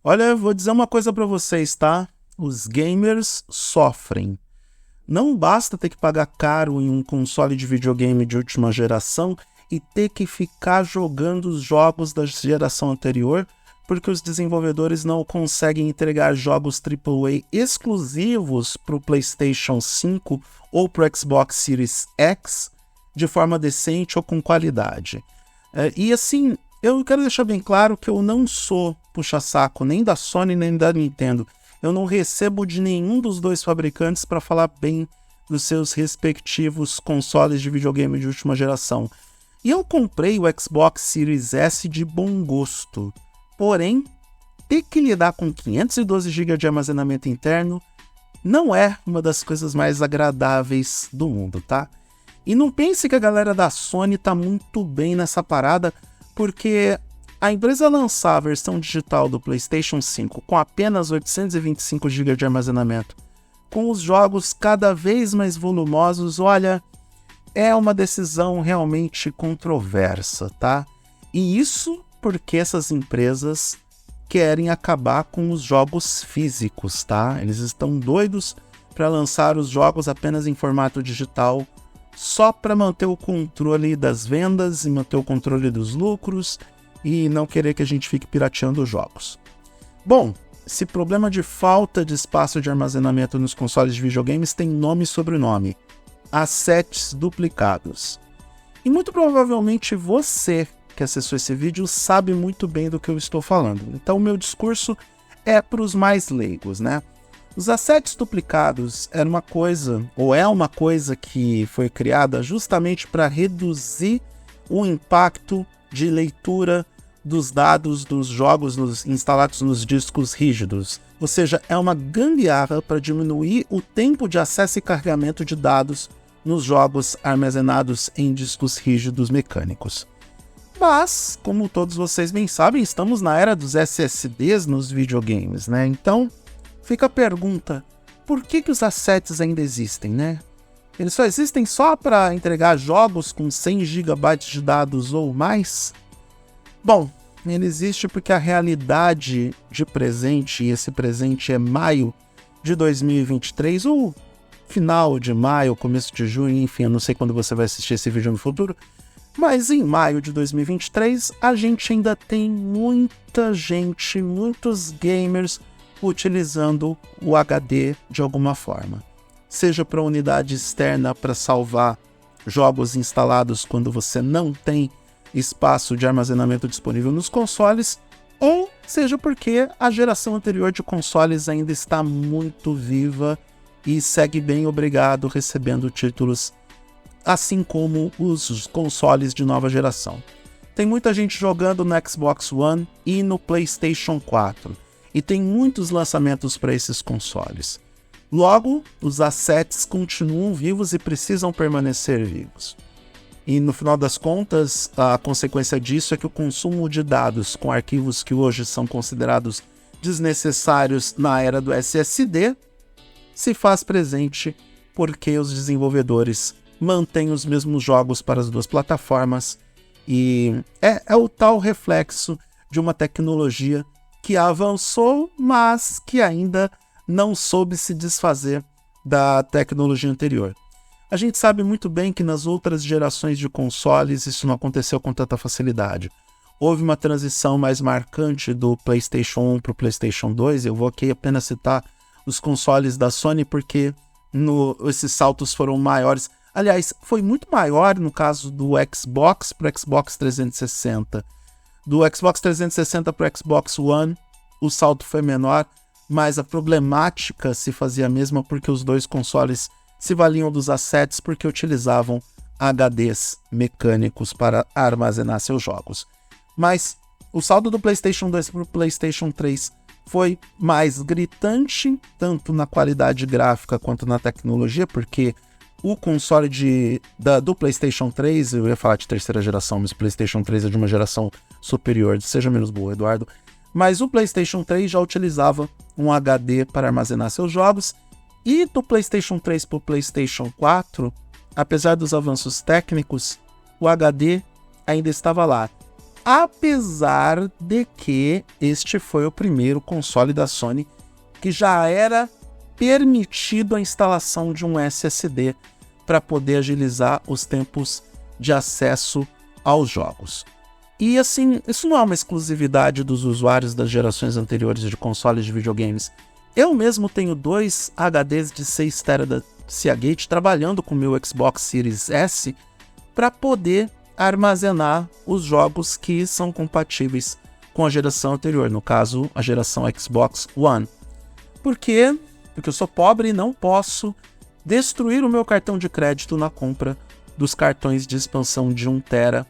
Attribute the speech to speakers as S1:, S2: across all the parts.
S1: Olha, eu vou dizer uma coisa para vocês, tá? Os gamers sofrem. Não basta ter que pagar caro em um console de videogame de última geração e ter que ficar jogando os jogos da geração anterior, porque os desenvolvedores não conseguem entregar jogos AAA exclusivos para o PlayStation 5 ou para o Xbox Series X de forma decente ou com qualidade. E assim, eu quero deixar bem claro que eu não sou puxa-saco nem da Sony nem da Nintendo. Eu não recebo de nenhum dos dois fabricantes para falar bem dos seus respectivos consoles de videogame de última geração. E eu comprei o Xbox Series S de bom gosto. Porém, ter que lidar com 512 GB de armazenamento interno não é uma das coisas mais agradáveis do mundo, tá? E não pense que a galera da Sony tá muito bem nessa parada, porque a empresa lançar a versão digital do PlayStation 5 com apenas 825 GB de armazenamento, com os jogos cada vez mais volumosos, olha, é uma decisão realmente controversa, tá? E isso porque essas empresas querem acabar com os jogos físicos, tá? Eles estão doidos para lançar os jogos apenas em formato digital, só para manter o controle das vendas e manter o controle dos lucros e não querer que a gente fique pirateando os jogos. Bom, esse problema de falta de espaço de armazenamento nos consoles de videogames tem nome e sobrenome: assets duplicados. E muito provavelmente você que acessou esse vídeo sabe muito bem do que eu estou falando. Então o meu discurso é para os mais leigos, né? Os assets duplicados era uma coisa, ou é uma coisa que foi criada justamente para reduzir o impacto de leitura dos dados dos jogos instalados nos discos rígidos. Ou seja, é uma gambiarra para diminuir o tempo de acesso e carregamento de dados nos jogos armazenados em discos rígidos mecânicos. Mas, como todos vocês bem sabem, estamos na era dos SSDs nos videogames, né? Então, fica a pergunta, por que os assets ainda existem, né? Eles só existem só para entregar jogos com 100 GB de dados ou mais? Bom, ele existe porque a realidade de presente, e esse presente é maio de 2023, ou final de maio, começo de junho, enfim, eu não sei quando você vai assistir esse vídeo no futuro, mas em maio de 2023, a gente ainda tem muita gente, muitos gamers utilizando o HD de alguma forma. Seja para unidade externa para salvar jogos instalados quando você não tem espaço de armazenamento disponível nos consoles, ou seja porque a geração anterior de consoles ainda está muito viva e segue bem, obrigado, recebendo títulos assim como os consoles de nova geração. Tem muita gente jogando no Xbox One e no PlayStation 4, e tem muitos lançamentos para esses consoles. Logo, os assets continuam vivos e precisam permanecer vivos. E no final das contas, a consequência disso é que o consumo de dados com arquivos que hoje são considerados desnecessários na era do SSD se faz presente porque os desenvolvedores mantém os mesmos jogos para as duas plataformas, e é o tal reflexo de uma tecnologia que avançou, mas que ainda não soube se desfazer da tecnologia anterior. A gente sabe muito bem que nas outras gerações de consoles isso não aconteceu com tanta facilidade. Houve uma transição mais marcante do PlayStation 1 para o PlayStation 2, eu vou aqui apenas citar os consoles da Sony porque esses saltos foram maiores. Aliás, foi muito maior no caso do Xbox para o Xbox 360. Do Xbox 360 para o Xbox One, o salto foi menor, mas a problemática se fazia a mesma porque os dois consoles se valiam dos assets porque utilizavam HDs mecânicos para armazenar seus jogos. Mas o salto do PlayStation 2 para o PlayStation 3 foi mais gritante, tanto na qualidade gráfica quanto na tecnologia, porque o console do PlayStation 3, eu ia falar de terceira geração, mas o PlayStation 3 é de uma geração superior, seja menos boa, Eduardo. Mas o PlayStation 3 já utilizava um HD para armazenar seus jogos, e do PlayStation 3 para o PlayStation 4, apesar dos avanços técnicos, o HD ainda estava lá. apesar de que este foi o primeiro console da Sony que já era permitido a instalação de um SSD para poder agilizar os tempos de acesso aos jogos. E assim, isso não é uma exclusividade dos usuários das gerações anteriores de consoles de videogames. Eu mesmo tenho 2 HDs de 6 TB da Seagate trabalhando com o meu Xbox Series S para poder armazenar os jogos que são compatíveis com a geração anterior, no caso, a geração Xbox One. Por quê? Porque eu sou pobre e não posso destruir o meu cartão de crédito na compra dos cartões de expansão de 1 TB,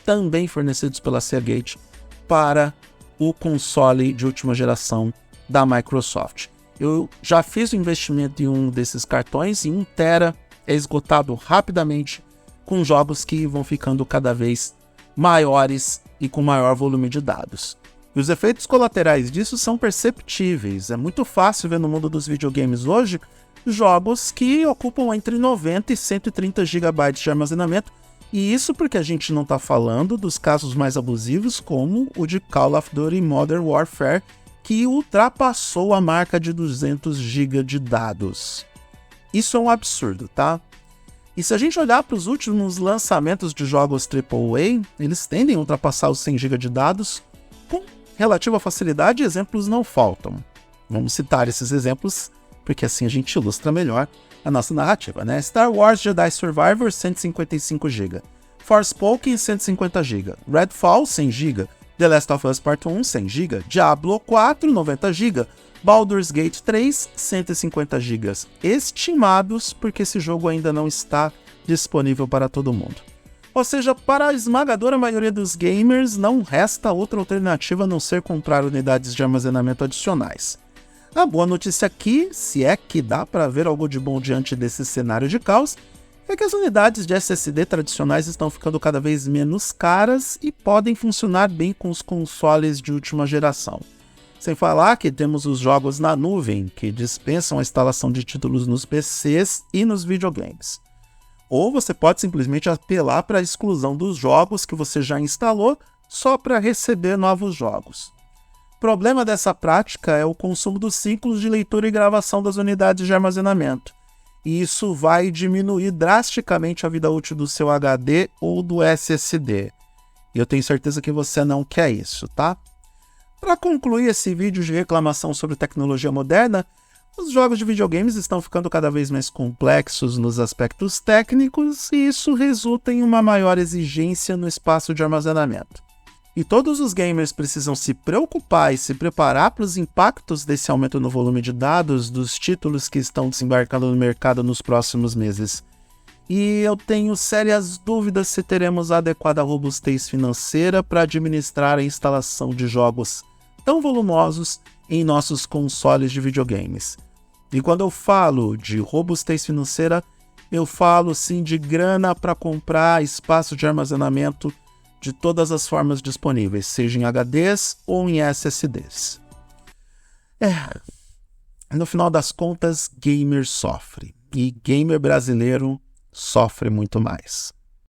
S1: também fornecidos pela Seagate, para o console de última geração da Microsoft. Eu já fiz o investimento em um desses cartões e 1 TB é esgotado rapidamente com jogos que vão ficando cada vez maiores e com maior volume de dados. E os efeitos colaterais disso são perceptíveis. É muito fácil ver no mundo dos videogames hoje jogos que ocupam entre 90 e 130 GB de armazenamento, e isso porque a gente não está falando dos casos mais abusivos como o de Call of Duty Modern Warfare, que ultrapassou a marca de 200 GB de dados. Isso é um absurdo, tá? E se a gente olhar para os últimos lançamentos de jogos AAA, eles tendem a ultrapassar os 100 GB de dados com relativa facilidade, e exemplos não faltam. Vamos citar esses exemplos, porque assim a gente ilustra melhor a nossa narrativa, né? Star Wars Jedi Survivor, 155 GB. Forspoken, 150 GB. Redfall, 100 GB. The Last of Us Part 1, 100 GB. Diablo 4, 90 GB. Baldur's Gate 3, 150 GB. Estimados, porque esse jogo ainda não está disponível para todo mundo. Ou seja, para a esmagadora maioria dos gamers, não resta outra alternativa a não ser comprar unidades de armazenamento adicionais. A boa notícia aqui, se é que dá para ver algo de bom diante desse cenário de caos, é que as unidades de SSD tradicionais estão ficando cada vez menos caras e podem funcionar bem com os consoles de última geração. Sem falar que temos os jogos na nuvem, que dispensam a instalação de títulos nos PCs e nos videogames. Ou você pode simplesmente apelar para a exclusão dos jogos que você já instalou só para receber novos jogos. O problema dessa prática é o consumo dos ciclos de leitura e gravação das unidades de armazenamento, e isso vai diminuir drasticamente a vida útil do seu HD ou do SSD. E eu tenho certeza que você não quer isso, tá? Para concluir esse vídeo de reclamação sobre tecnologia moderna, os jogos de videogames estão ficando cada vez mais complexos nos aspectos técnicos, e isso resulta em uma maior exigência no espaço de armazenamento. E todos os gamers precisam se preocupar e se preparar para os impactos desse aumento no volume de dados dos títulos que estão desembarcando no mercado nos próximos meses. E eu tenho sérias dúvidas se teremos a adequada robustez financeira para administrar a instalação de jogos tão volumosos em nossos consoles de videogames. E quando eu falo de robustez financeira, eu falo sim de grana para comprar espaço de armazenamento de todas as formas disponíveis, seja em HDs ou em SSDs. No final das contas, gamer sofre. E gamer brasileiro sofre muito mais.